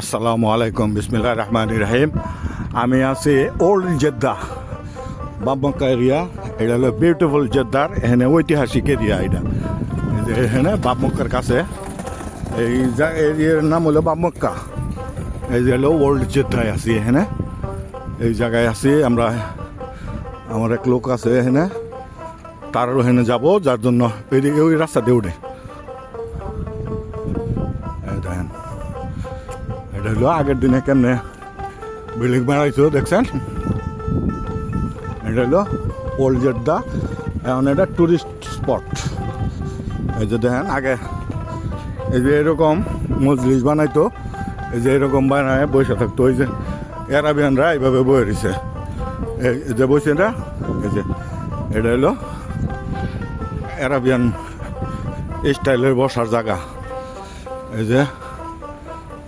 আসসালামু আলাইকুম, বিসমিল্লাহির রহমানির রহিম। আমি আছি ওল্ড জেদ্দা বাবমক্কা এরিয়া। এটা হলো বিউটিফুল জেদ্দার এখানে ঐতিহাসিক এরিয়া। এটা এখানে বাবমক্কার কাছে এই এরিয়ার নাম হলো বাবমক্কা। এই যে হলো ওল্ড জেদ্দায় আছি এখানে, এই জায়গায় আছি আমরা। আমার এক লোক আছে এখানে, তার ওখানে যাবো, যার জন্য ওই রাস্তা দিয়ে উঠে। দেখেন, এটা হলো আগের দিনে কেমনে বিল্ডিং বানাইছো দেখছেন। এটা হলো ওল্ড জেদ্দা, এখন এটা টুরিস্ট স্পট। এই যে দেখেন, আগে এই যে এরকম মজলিস বানাইতো, এই যে এরকম বানায় বসে থাকতো। ওই যে এরাবিয়ানরা এইভাবে বয়ে রয়েছে, এই যে বসে না, এই যে এটা হলো এরাবিয়ান স্টাইলের বসার জায়গা। এই যে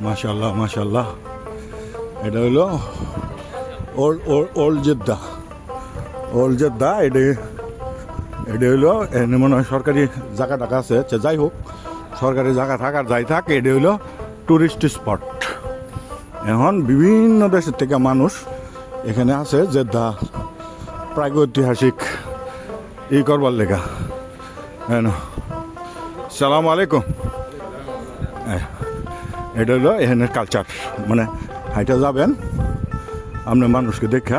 মাশাল্লাহ মাশাল্লাহ, এটা হলো ওল্ড জেদ্দা। ওল্ড জেদ্দা এটা হলো এখানে মনে হয় সরকারি জায়গা টাকা আছে। আচ্ছা, যাই হোক, সরকারি জায়গা থাকার যাই থাক, এটা হলো টুরিস্ট স্পট। এখন বিভিন্ন দেশের থেকে মানুষ এখানে আছে জেদ্দা প্রাগৈতিহাসিক করবার লেখা। হ্যাঁ, সালাম আলাইকুম। এটা হলো এখানের কালচার, মানে হাইটা যাবেন, আপনি মানুষকে দেখা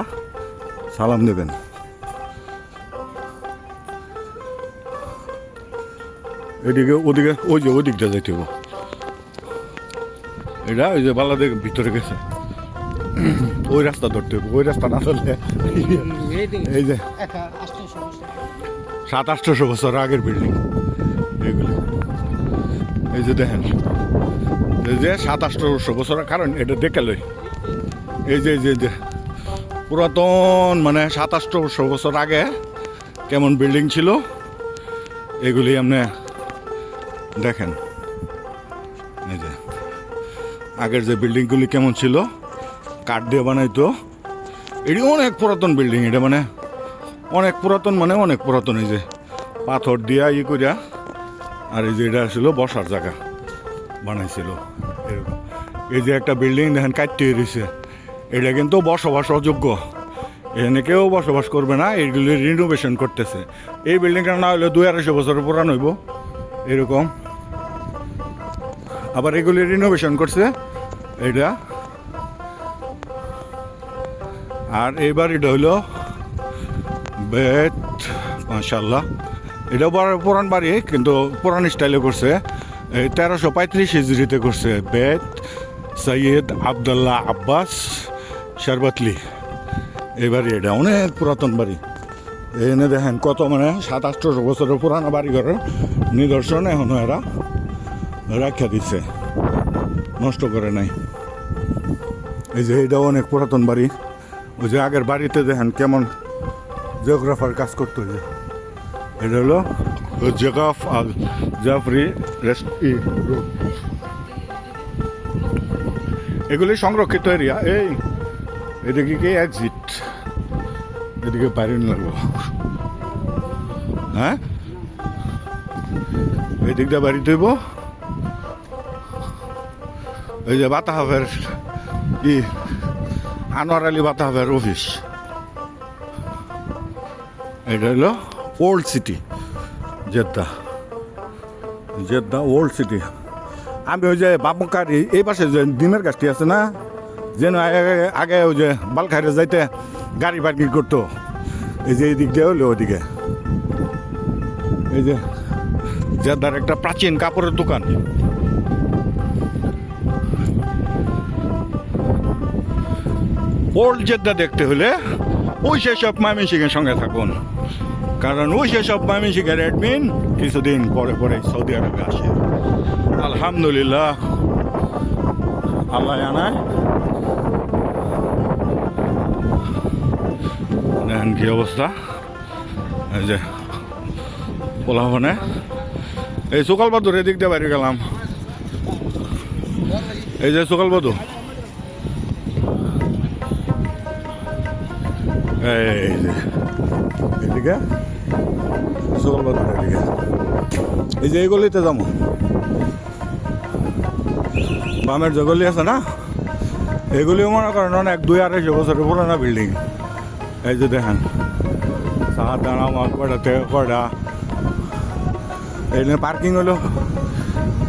সালাম দেবেন। এদিকে ওদিকে ওই যে ওদিকটা যাইতে হবে। এটা ওই যে বাংলাদেশ ভিতরে গেছে, ওই রাস্তা ধরতে হবে। ওই রাস্তা না ধরলে এই যে 700-800 বছর আগের বিল্ডিং এগুলি। এই যে দেখেন, এই যে 700-800 বছর, কারণ এটা দেখে লই। এই যে পুরাতন, মানে 700-800 বছর আগে কেমন বিল্ডিং ছিল এগুলি আপনি দেখেন। এই যে আগের যে বিল্ডিংগুলি কেমন ছিল, কাঠ দিয়ে বানাইতো। এটি অনেক পুরাতন বিল্ডিং, এটা মানে অনেক পুরাতন, মানে অনেক পুরাতন। এই যে পাথর দিয়া করিয়া, আর এই যে এটা ছিল বসার জায়গা বানাইছিল এরকম। এই যে একটা বিল্ডিং দেখেন কাটতে রয়েছে, এটা কিন্তু বসবাস অযোগ্য, এখানে কেউ বসবাস করবে না। এইগুলি রিনোভেশন করতেছে। এই বিল্ডিংটা না হলে 200-250 বছরের পুরান হইব এরকম। আবার এগুলি রিনোভেশন করছে এটা। আর এই বাড়িটা হইল বেত, মাশাল্লাহ। এটা বড় পুরান বাড়ি, কিন্তু পুরান স্টাইলে করছে। এই 1335 হিজরিতে করছে। বেত সৈয়দ আবদুল্লাহ আব্বাস শরবতলি এই বাড়ি। এটা অনেক পুরাতন বাড়ি। এখানে দেখেন কত, মানে 700-800 বছরের পুরানো বাড়িঘরের নিদর্শন এখনো এরা রাখা দিচ্ছে, নষ্ট করে নাই। এই যে এটাও অনেক পুরাতন বাড়ি। ওই যে আগের বাড়িতে দেখেন কেমন জিওগ্রাফার কাজ করতো। যে এটা হলো জেগাফ আল জাফরি রোড। এগুলি সংরক্ষিত এরিয়া। এদিকে কি এক্সিট, এদিকে বাইরে লাগবো। হ্যাঁ, এদিক দিয়ে বাড়ি তৈব। এই যে বাতাহাবের আনোয়ার আলী বাতাহাবের অফিস। এটা হলো old city Jeddah old city. আমি ওই যে বাবমক্কার এই পাশে যে ডিমের গাছটি আছে না, যেন আগে ওই যে বালখাইরে যাইতে গাড়ি পার্কিং করতো, এই যে এই দিক দিয়ে হলো ওদিকে। এই যে জেদ্দার একটা প্রাচীন কাপড়ের দোকান। ওল্ড জেদ্দা দেখতে হলে ওই সেসব ময়মনসিংহের সঙ্গে থাকুন, কারণ ওই সেসব ময়মনসিংহের অ্যাডমিন কিছুদিন পরে পরে সৌদি আরবে আসে। আলহামদুলিল্লাহ, আল্লাহ আনায়। দেখেন কি অবস্থা। এই যে পোলাভনে এই সকাল বাদুর এদিক দিয়ে বাইরে গেলাম। এই যে সকাল বাদু, এই যে এদিকে সকাল বাদুর এদিকে। এই যে এই গলিতে যাবো, বামের যে গলি আছে না, এগুলিও মনে করেন অনেক 2-250 বছরের পুরোনো বিল্ডিং। এই যে দেখেন সাহাদানা মাল কয়টা থেকে কয়টা। এই পার্কিং হলো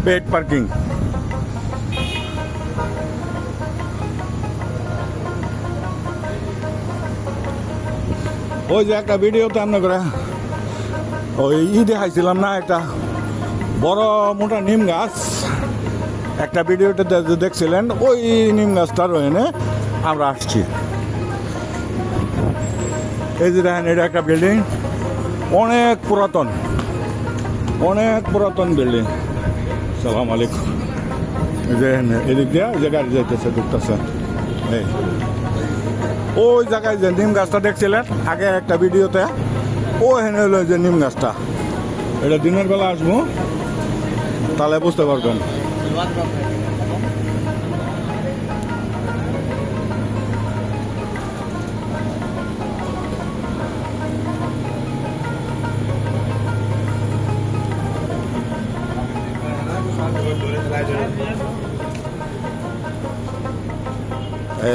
পেড পার্কিং। ওই যে একটা ভিডিওতে আমরা করে ওই দেখাইছিলাম না, একটা বড় মোটা নিম গাছ, একটা ভিডিওতে দেখছিলেন, ওই নিম গাছটার ওখানে আমরা আসছি। এই যে দেখেন এটা একটা বিল্ডিং, অনেক পুরাতন বিল্ডিং। সালাম আলাইকুম। এই যে এদিক দিয়ে যে গাড়ি যাইতেছে ঢুকতেছে। এই ওই জায়গায় যে নিম গাছটা দেখছিলেন আগে একটা ভিডিওতে, ওখানে হলো যে নিম গাছটা। এটা দিনের বেলা আসবো, তাহলে বুঝতে পারবেন।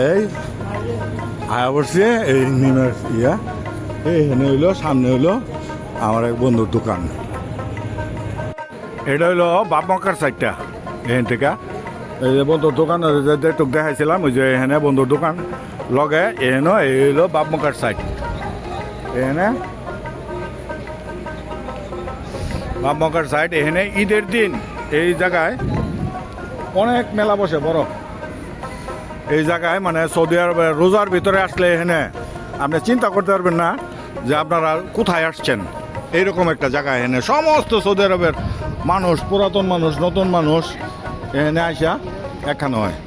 এই আয়া পড়ছে এই নিমের এইখানে হইলো, সামনে হইলো আমার এক বন্ধুর দোকান। এটা হইলো বাপমক্কার সাইডটা। এখান থেকে এই যে বন্ধুর দোকান যেটুক দেখাইছিলাম, ওই যে এখানে বন্ধুর দোকান লগে এখানে এই হইলো বাপমক্কার সাইড। এখানে বাপমক্কার সাইড। এখানে ঈদের দিন এই জায়গায় অনেক মেলা বসে বড়। এই জায়গায় মানে সৌদি আরবের রোজার ভিতরে আসলে এখানে আপনি চিন্তা করতে পারবেন না যে আপনারা কোথায় আসছেন। এইরকম একটা জায়গা। এখানে সমস্ত সৌদি আরবের মানুষ, পুরাতন মানুষ, নতুন মানুষ এখানে আসা এখানে হয়।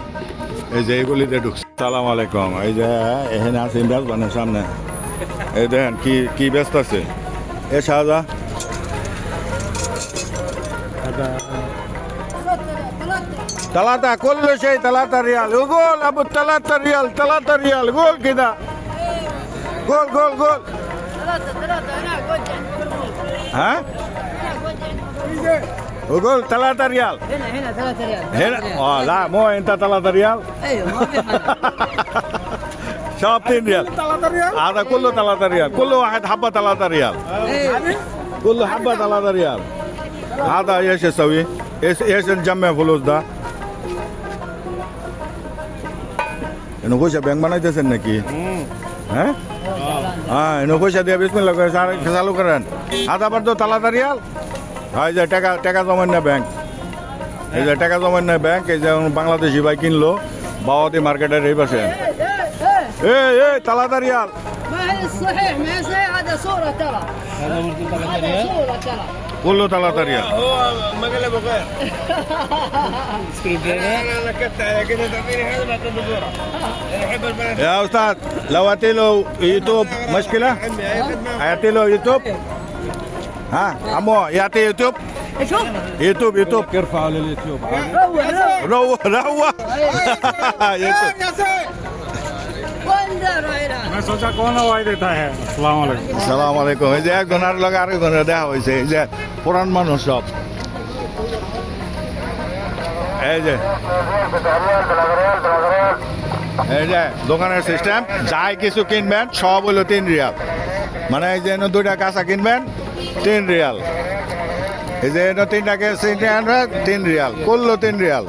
এই যে এইগুলিতে ঢুকছে। সালাম আলাইকুম। এই যে এখানে আছে বেসবানের সামনে, এই দেখেন কি ব্যস্ত আছে। এ শাহজা ثلاثة كل شيء 3 ريال. وقول ابو 3 ريال 3 ريال. قول كده. قول 3 هناك قلت ها؟ وقول 3 ريال. هنا 3 ريال. هنا لا مو انت 3 ريال. ايوه ما في حاجه. شاب 3 ريال. 3 ريال. هذا كله 3 ريال. كل واحد حبة 3 ريال. كل حبة 3 ريال. هذا ايش يسوي؟ ايش نجمع فلوس ده؟ انه পয়সা ব্যাংক বানাইতেছেন নাকি? হ্যাঁ এনে পয়সা দিয়ে বিসমিল্লাহ করে চালু করেন। হাত আবার তো 3 রিয়াল। এই যে টাকা জমান না ব্যাংক, এই যে টাকা জমান না ব্যাংক। এই যে বাংলাদেশি ভাই কিনলো বাওয়াতি মার্কেটের এই পাশে। এই 3 রিয়াল। ما هي الصحيح ما هي صحيح. هذا صورة ترى. هذا صورة ترى. كله 3 ريال. هو مقلبه غير. انا نكدت على كده تعطيني هذا ما تبي صوره. انا احب البلد. يا استاذ لو اعطي له يوتيوب مشكله؟ اعطي له يوتيوب؟ ها عمو يعطي يوتيوب؟ شوف يوتيوب ارفعوا لليوتيوب. روح يوتيوب. وين دار هنا. मैं सोचा कौन हवाई देता है। अस्सलाम वालेकुम। সালাম আলাইকুম। এই যে একজনের লগে আরেকজনের দেখা হয়েছে। এই যে পুরান মানুষ সব। এই যে দোকানের সিস্টেম, যাই কিছু কিনবেন সব হলো 3 রিয়াল। মানে এই যে 2টা কাঁচা কিনবেন 3 রিয়াল। এই যে 3টা কেজি 3 রিয়াল। করলো 3 রিয়াল।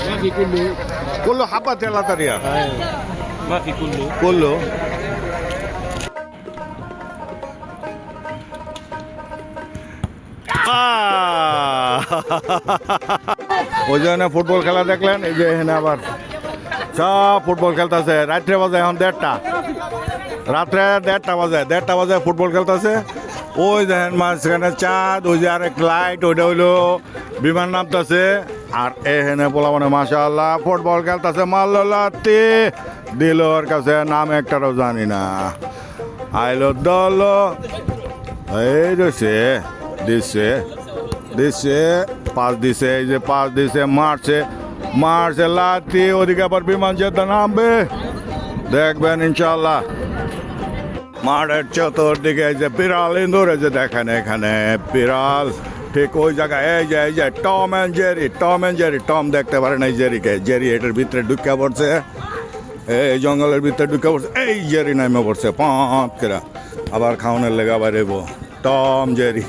ما في كله. করলো হাফা 3 রিয়াল। ما في كله. করলো ওই জন্য ফুটবল খেলা দেখলেন। এই যে এখানে আবার সব ফুটবল খেলতেছে। রাত্রে বাজে এখন 1:30, রাত্রে 1:30 বাজে ফুটবল খেলতেছে। ওই দেখেন মাঝখানে চাঁদ, ওই যে আরেক লাইট, ওইটা হইলো বিমান নামতেছে। আর এখানে বলা মানে মাশাআল্লাহ ফুটবল খেলতেছে। মাল্লাতি দিল ওর কাছে, নাম একটারও জানি না। আইলো দল এই রয়েছে, দিচ্ছে পাস দিছে। এই যে পাস দিছে, মারছে লাতি। ওদিকে আবার বিমান যেতে নামবে, দেখবেন ইনশাল্লাহ। মাঠের চতুর্দিকে এই যে বিড়াল ইন্দুর, এই যে দেখেন এখানে বিড়াল ঠিক ওই জায়গায় এই যে টম অ্যান্ড জেরি টম দেখতে পারে না জেরিকে জেরি এটার ভিতরে ঢুকে পড়ছে এই জঙ্গলের ভিতরে ঢুকে পড়ছে এই জেরি নামে পড়ছে পাঁক করে আবার খাওয়ানোর লেগে আবার এবো টম জেরি